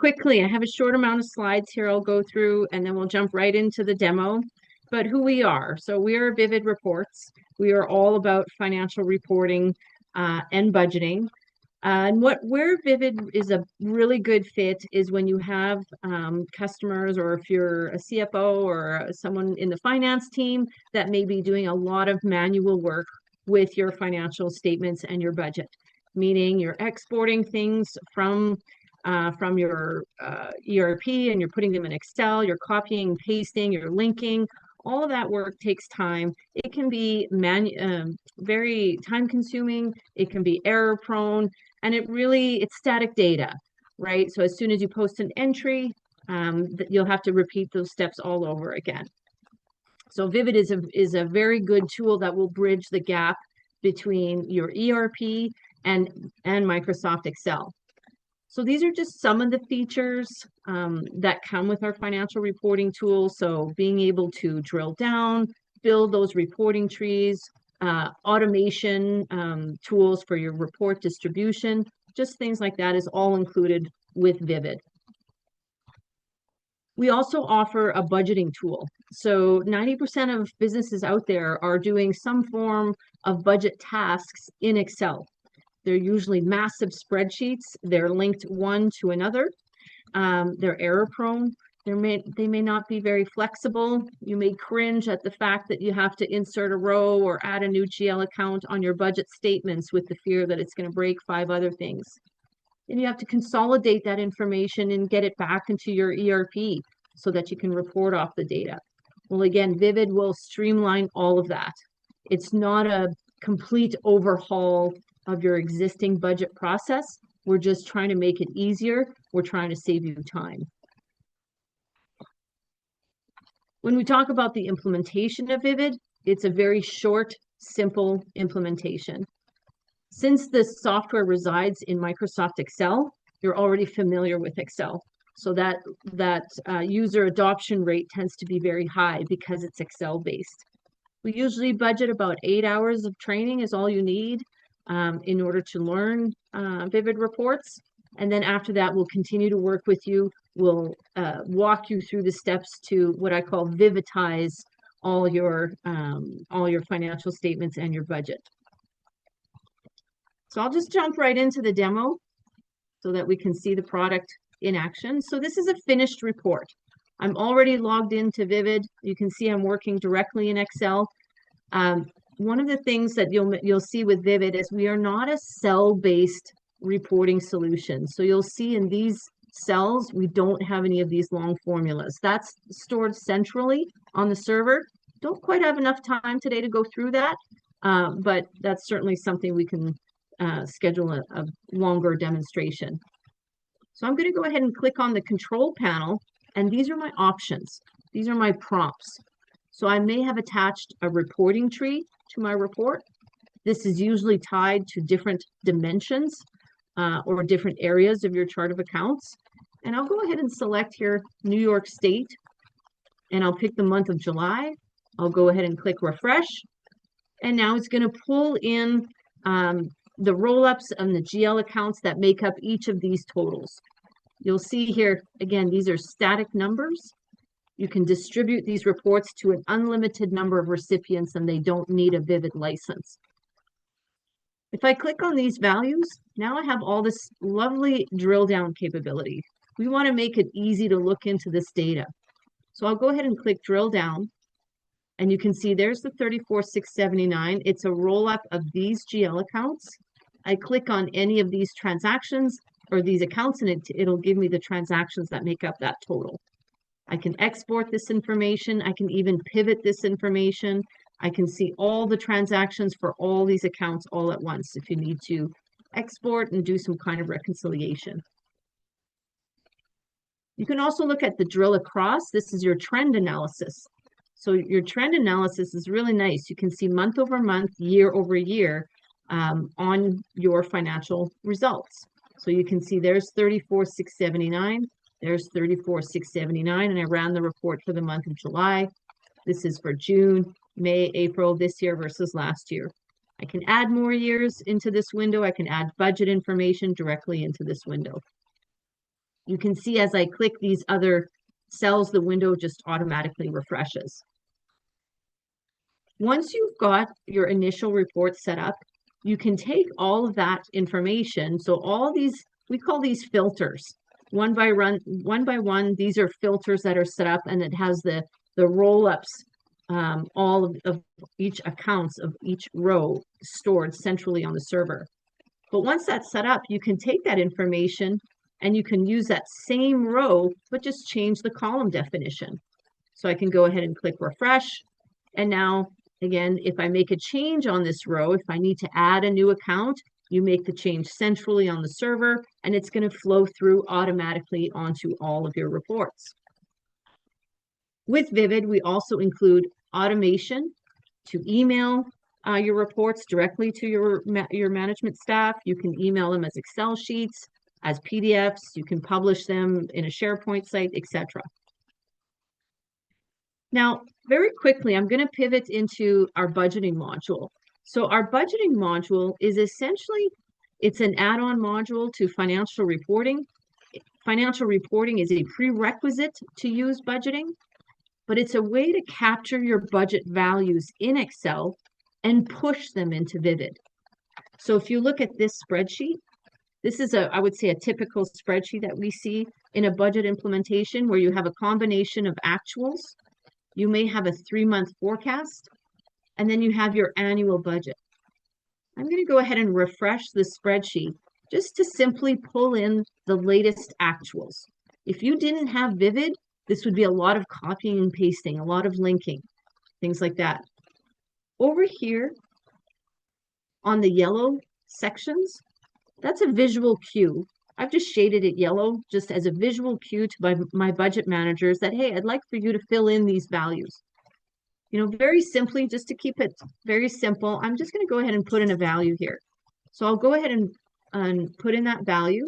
quickly, I have a short amount of slides here I'll go through, and then we'll jump right into the demo. But who we are. So we are Vivid Reports. We are all about financial reporting and budgeting. And where Vivid is a really good fit is when you have customers, or if you're a CFO or someone in the finance team that may be doing a lot of manual work with your financial statements and your budget, meaning you're exporting things from your ERP and you're putting them in Excel, you're copying, pasting, you're linking. All of that work takes time. It can be very time consuming. It can be error prone, and it's static data, right? So as soon as you post an entry, you'll have to repeat those steps all over again. So Vivid is a very good tool that will bridge the gap between your ERP and Microsoft Excel. So these are just some of the features that come with our financial reporting tools. So being able to drill down, build those reporting trees, automation tools for your report distribution, just things like that is all included with Vivid. We also offer a budgeting tool. So 90% of businesses out there are doing some form of budget tasks in Excel. They're usually massive spreadsheets. They're linked one to another. They're error prone. They may not be very flexible. You may cringe at the fact that you have to insert a row or add a new GL account on your budget statements with the fear that it's going to break 5 other things. And you have to consolidate that information and get it back into your ERP so that you can report off the data. Well, again, Vivid will streamline all of that. It's not a complete overhaul of your existing budget process. We're just trying to make it easier. We're trying to save you time. When we talk about the implementation of Vivid, it's a very short, simple implementation. Since this software resides in Microsoft Excel, you're already familiar with Excel. So that user adoption rate tends to be very high because it's Excel based. We usually budget about 8 hours of training is all you need in order to learn Vivid Reports. And then after that, we'll continue to work with you. We'll walk you through the steps to what I call Vivitize all your financial statements and your budget. So I'll just jump right into the demo so that we can see the product in action. So this is a finished report. I'm already logged into Vivid. You can see I'm working directly in Excel. One of the things that you'll see with Vivid is we are not a cell-based reporting solution. So you'll see in these cells, we don't have any of these long formulas. That's stored centrally on the server. Don't quite have enough time today to go through that, but that's certainly something we can schedule a longer demonstration. So I'm going to go ahead and click on the control panel, and these are my options. These are my prompts. So I may have attached a reporting tree to my report. This is usually tied to different dimensions or different areas of your chart of accounts. And I'll go ahead and select here New York State, and I'll pick the month of July. I'll go ahead and click refresh. And now it's going to pull in the roll-ups and the GL accounts that make up each of these totals. You'll see here, again, these are static numbers. You can distribute these reports to an unlimited number of recipients, and they don't need a Vivid license. If I click on these values, now I have all this lovely drill down capability. We want to make it easy to look into this data. So I'll go ahead and click drill down, and you can see there's the 34,679. It's a roll-up of these GL accounts. I click on any of these transactions or these accounts, and it'll give me the transactions that make up that total. I can export this information. I can even pivot this information. I can see all the transactions for all these accounts all at once if you need to export and do some kind of reconciliation. You can also look at the drill across. This is your trend analysis. So your trend analysis is really nice. You can see month over month, year over year on your financial results. So you can see there's 34,679. There's 34,679, and I ran the report for the month of July. This is for June, May, April this year versus last year. I can add more years into this window. I can add budget information directly into this window. You can see as I click these other cells, the window just automatically refreshes. Once you've got your initial report set up, you can take all of that information. So all these, we call these filters. One by one, these are filters that are set up, and it has the roll-ups, all of each accounts of each row stored centrally on the server. But once that's set up, you can take that information and you can use that same row, but just change the column definition. So I can go ahead and click refresh. And now, again, if I make a change on this row, if I need to add a new account, you make the change centrally on the server, and it's going to flow through automatically onto all of your reports. With Vivid, we also include automation to email your reports directly to your management staff. You can email them as Excel sheets, as PDFs. You can publish them in a SharePoint site, etc. Now, very quickly, I'm going to pivot into our budgeting module. So our budgeting module is essentially, it's an add-on module to financial reporting. Financial reporting is a prerequisite to use budgeting, but it's a way to capture your budget values in Excel and push them into Vivid. So if you look at this spreadsheet, this is I would say, a typical spreadsheet that we see in a budget implementation where you have a combination of actuals. You may have a 3-month forecast, and then you have your annual budget. I'm going to go ahead and refresh the spreadsheet just to simply pull in the latest actuals. If you didn't have Vivid, this would be a lot of copying and pasting, a lot of linking, things like that. Over here on the yellow sections, that's a visual cue. I've just shaded it yellow just as a visual cue to my budget managers that, hey, I'd like for you to fill in these values. You know, very simply, just to keep it very simple, I'm just going to go ahead and put in a value here. So I'll go ahead and put in that value.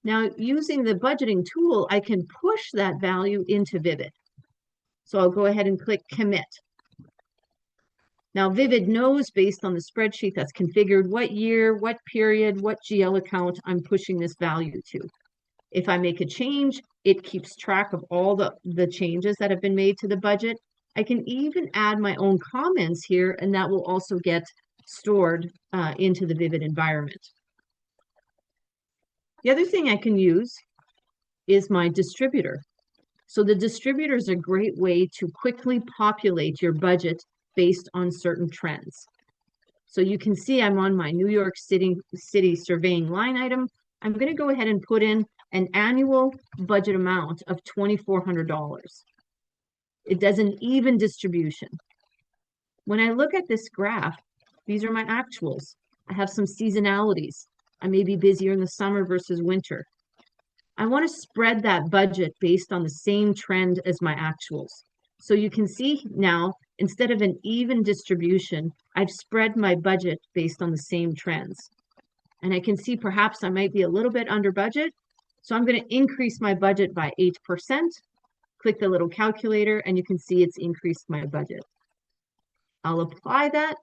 Now, using the budgeting tool, I can push that value into Vivid. So I'll go ahead and click commit. Now, Vivid knows based on the spreadsheet that's configured what year, what period, what GL account I'm pushing this value to. If I make a change, it keeps track of all the changes that have been made to the budget. I can even add my own comments here, and that will also get stored into the Vivid environment. The other thing I can use is my distributor. So the distributor is a great way to quickly populate your budget based on certain trends. So you can see I'm on my New York City surveying line item. I'm going to go ahead and put in an annual budget amount of $2,400. It does an even distribution. When I look at this graph, these are my actuals. I have some seasonalities. I may be busier in the summer versus winter. I want to spread that budget based on the same trend as my actuals. So you can see now, instead of an even distribution, I've spread my budget based on the same trends. And I can see perhaps I might be a little bit under budget. So I'm going to increase my budget by 8%. Click the little calculator, and you can see it's increased my budget. I'll apply that.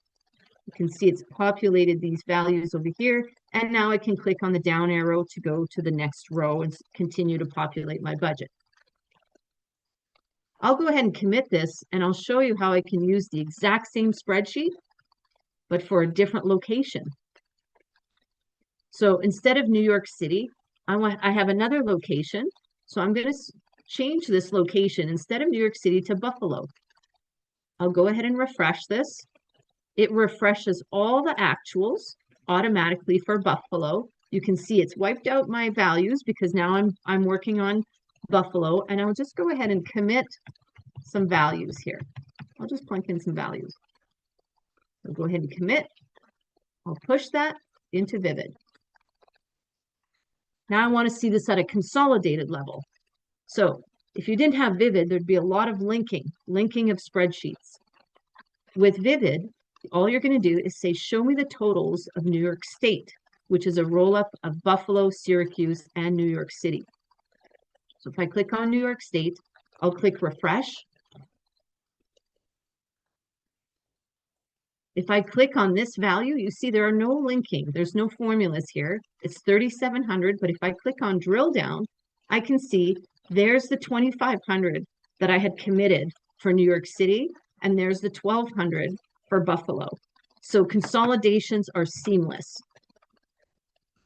You can see it's populated these values over here. And now I can click on the down arrow to go to the next row and continue to populate my budget. I'll go ahead and commit this, and I'll show you how I can use the exact same spreadsheet, but for a different location. So instead of New York City, I have another location. So I'm going to change this location instead of New York City to Buffalo. I'll go ahead and refresh this. It refreshes all the actuals automatically for Buffalo. You can see it's wiped out my values because now I'm working on Buffalo, and I'll just go ahead and commit some values here. I'll just plunk in some values. I'll go ahead and commit. I'll push that into Vivid. Now I want to see this at a consolidated level. So if you didn't have Vivid, there'd be a lot of linking of spreadsheets. With Vivid, all you're going to do is say, show me the totals of New York State, which is a roll-up of Buffalo, Syracuse, and New York City. So if I click on New York State, I'll click refresh. If I click on this value, you see there are no linking. There's no formulas here. It's 3,700, but if I click on drill down, I can see there's the 2,500 that I had committed for New York City, and there's the 1,200 for Buffalo. So consolidations are seamless.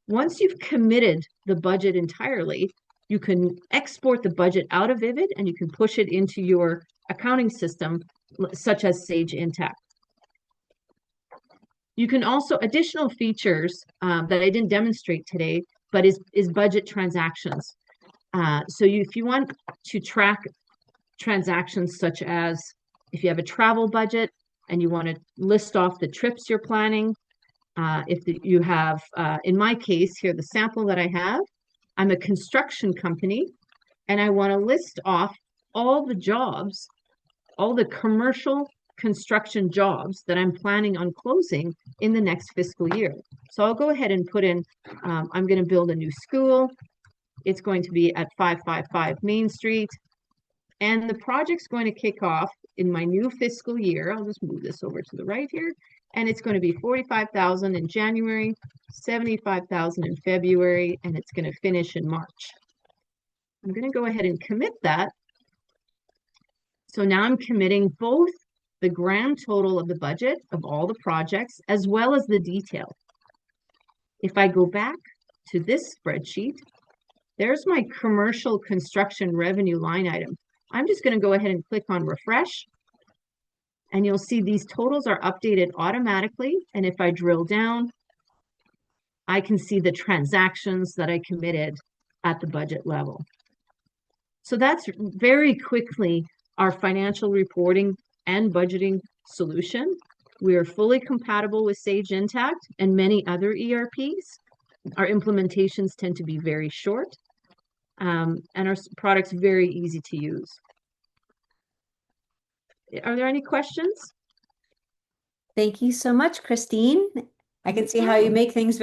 Once you've committed the budget entirely, you can export the budget out of Vivid and you can push it into your accounting system, such as Sage Intacct. You can also, additional features that I didn't demonstrate today, but is budget transactions. So if you want to track transactions such as if you have a travel budget and you want to list off the trips you're planning, you have, in my case here, the sample that I have, I'm a construction company and I want to list off all the jobs, all the commercial construction jobs that I'm planning on closing in the next fiscal year. So I'll go ahead and put in, I'm going to build a new school. It's going to be at 555 Main Street. And the project's going to kick off in my new fiscal year. I'll just move this over to the right here. And it's going to be 45,000 in January, 75,000 in February, and it's going to finish in March. I'm going to go ahead and commit that. So now I'm committing both the grand total of the budget of all the projects as well as the detail. If I go back to this spreadsheet, there's my commercial construction revenue line item. I'm just going to go ahead and click on refresh. And you'll see these totals are updated automatically. And if I drill down, I can see the transactions that I committed at the budget level. So that's very quickly our financial reporting and budgeting solution. We are fully compatible with Sage Intacct and many other ERPs. Our implementations tend to be very short, and our product's very easy to use. Are there any questions? Thank you so much, Christine. I can see how you make things